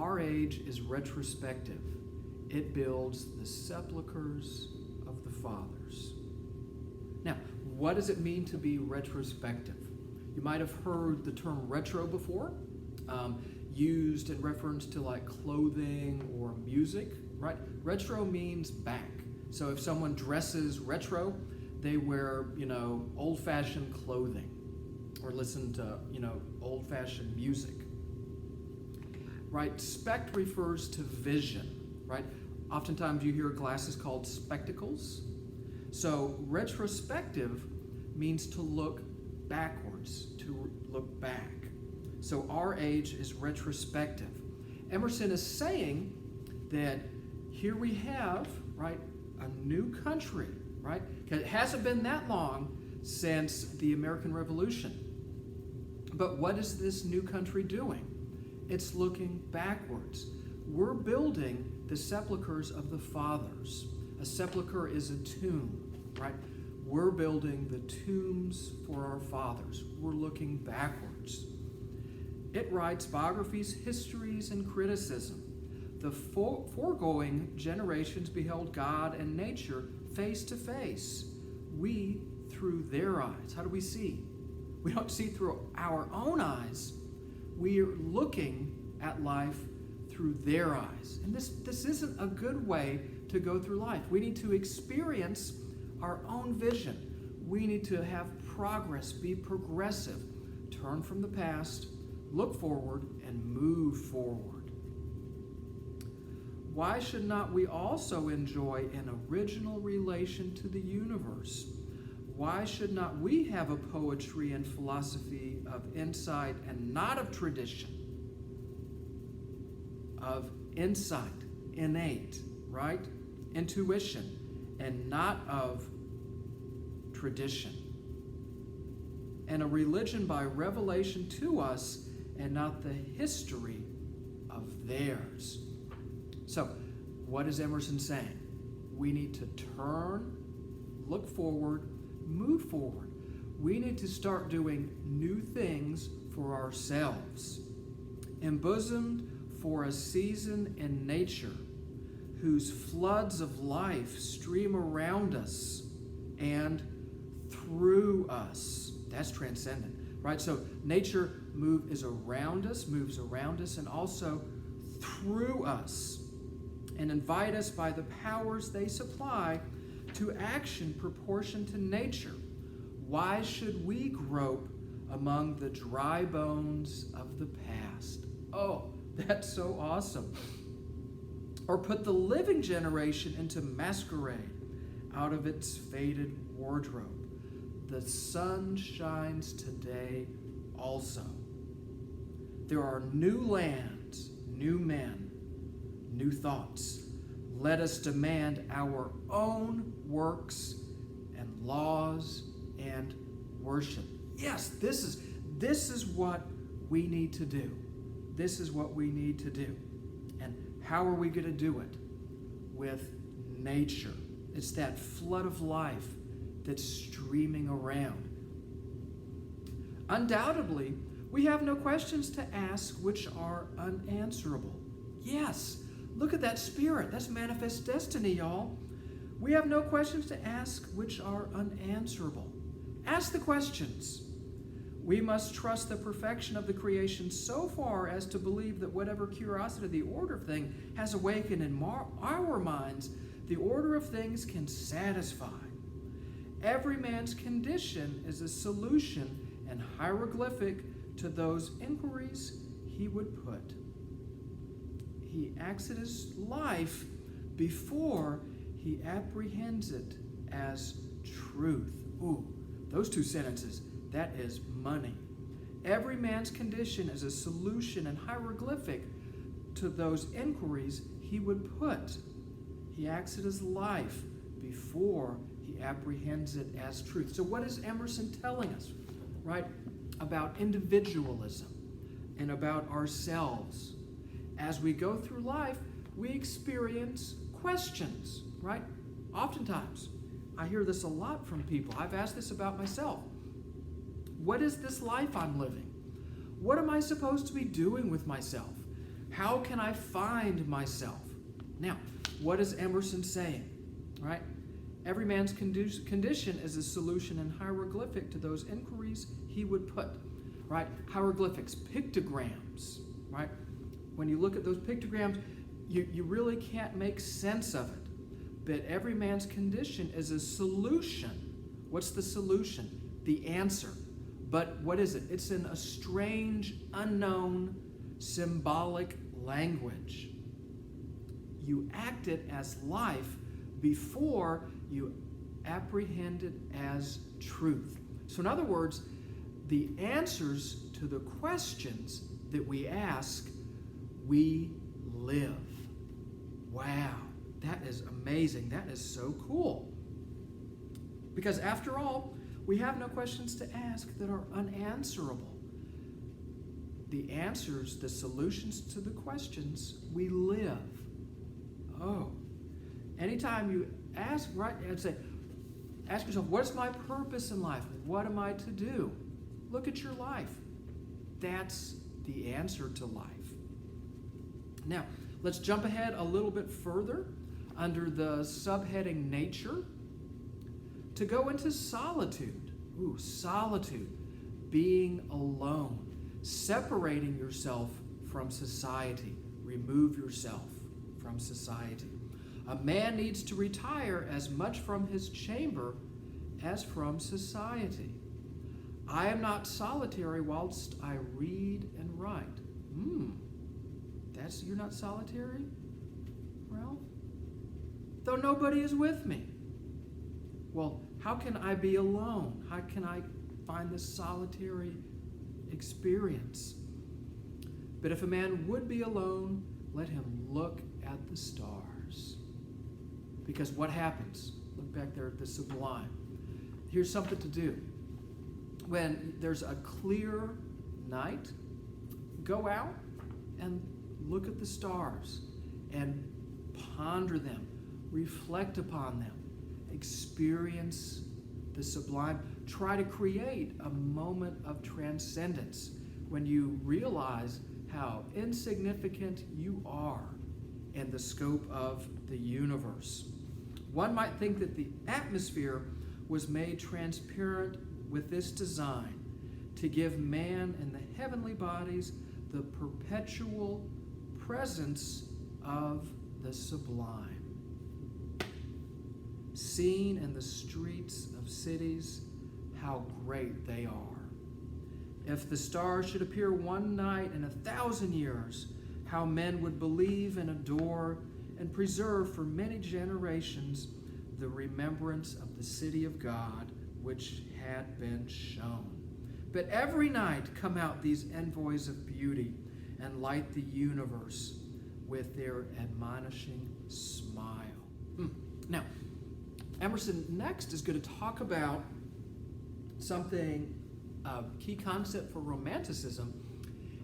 our age is retrospective. It builds the sepulchres of the fathers. Now, what does it mean to be retrospective? You might have heard the term retro before, used in reference to like clothing or music, right? Retro means back. So if someone dresses retro, they wear, old-fashioned clothing or listen to, old-fashioned music. Right? Spect refers to vision, right? Oftentimes you hear glasses called spectacles. So retrospective means to look backwards, to look back. So our age is retrospective. Emerson is saying that here we have, right, a new country, right? It hasn't been that long since the American Revolution. But what is this new country doing? It's looking backwards. We're building the sepulchres of the fathers. A sepulcher is a tomb, right? We're building the tombs for our fathers. We're looking backwards. It writes biographies, histories, and criticism. The foregoing generations beheld God and nature face to face. We through their eyes. How do we see? We don't see through our own eyes. We are looking at life through their eyes. And this isn't a good way to go through life. We need to experience our own vision. We need to have progress, be progressive, turn from the past, look forward, and move forward. Why should not we also enjoy an original relation to the universe? Why should not we have a poetry and philosophy of insight and not of tradition? Of insight, innate, right? Intuition, and not of tradition. And a religion by revelation to us and not the history of theirs. So, what is Emerson saying? We need to turn, look forward, move forward. We need to start doing new things for ourselves. Embosomed for a season in nature, whose floods of life stream around us and through us. That's transcendent, right? So nature moves around us, and also through us, and invite us by the powers they supply to action proportioned to nature. Why should we grope among the dry bones of the past? Oh, that's so awesome. Or put the living generation into masquerade out of its faded wardrobe. The sun shines today also. There are new lands, new men, new thoughts. Let us demand our own works and laws and worship. Yes, this is what we need to do. This is what we need to do. And how are we going to do it? With nature. It's that flood of life that's streaming around. Undoubtedly, we have no questions to ask which are unanswerable. Yes, look at that spirit. That's manifest destiny, y'all. We have no questions to ask which are unanswerable. Ask the questions. We must trust the perfection of the creation so far as to believe that whatever curiosity the order of things has awakened in our minds, the order of things can satisfy. Every man's condition is a solution and hieroglyphic to those inquiries he would put. He acts at his life before he apprehends it as truth. Ooh, those two sentences, that is money. Every man's condition is a solution and hieroglyphic to those inquiries he would put. He acts at his life before he apprehends it as truth. So what is Emerson telling us, right, about individualism and about ourselves? As we go through life, we experience questions, right? Oftentimes, I hear this a lot from people. I've asked this about myself. What is this life I'm living? What am I supposed to be doing with myself? How can I find myself? Now, what is Emerson saying? Right? Every man's condition is a solution in hieroglyphic to those inquiries he would put. Right? Hieroglyphics, pictograms. Right? When you look at those pictograms, you really can't make sense of it. But every man's condition is a solution. What's the solution? The answer. But what is it? It's in a strange, unknown, symbolic language. You act it as life before you apprehend it as truth. So in other words, the answers to the questions that we ask, we live. Wow, that is amazing. That is so cool. Because after all, we have no questions to ask that are unanswerable. The answers, the solutions to the questions, we live. Oh, anytime you ask, right, and say, ask yourself, what's my purpose in life? What am I to do? Look at your life. That's the answer to life. Now, let's jump ahead a little bit further under the subheading nature to go into solitude. Ooh, solitude, being alone, separating yourself from society. Remove yourself from society. A man needs to retire as much from his chamber as from society. I am not solitary whilst I read and write. You're not solitary? Well, though nobody is with me. Well, how can I be alone? How can I find this solitary experience? But if a man would be alone, let him look at the stars. Because what happens? Look back there at the sublime. Here's something to do. When there's a clear night, go out and look at the stars and ponder them, reflect upon them, experience the sublime. Try to create a moment of transcendence when you realize how insignificant you are in the scope of the universe. One might think that the atmosphere was made transparent with this design to give man in the heavenly bodies the perpetual presence of the sublime. Seen in the streets of cities, how great they are. If the stars should appear one night in 1,000 years, how men would believe and adore and preserve for many generations the remembrance of the city of God which had been shown. But every night come out these envoys of beauty and light the universe with their admonishing smile. Now, Emerson next is going to talk about something, a key concept for romanticism,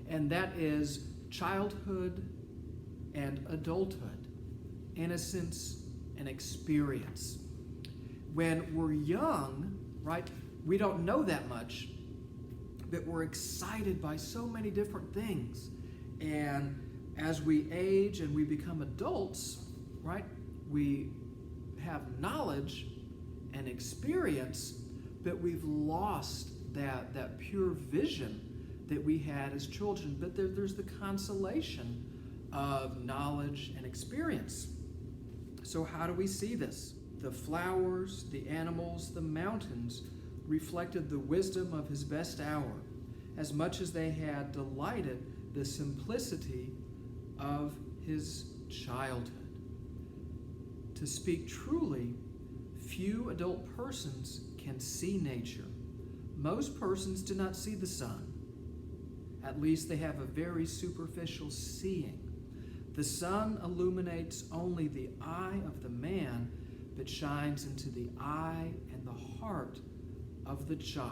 and that is childhood and adulthood, innocence and experience. When we're young, right, we don't know that much, but we're excited by so many different things. And as we age and we become adults, right, we have knowledge and experience, but we've lost that pure vision that we had as children. But there's the consolation of knowledge and experience. So how do we see this? The flowers, the animals, the mountains reflected the wisdom of his best hour, as much as they had delighted the simplicity of his childhood. To speak truly, few adult persons can see nature. Most persons do not see the sun. At least they have a very superficial seeing. The sun illuminates only the eye of the man, but shines into the eye and the heart of the child.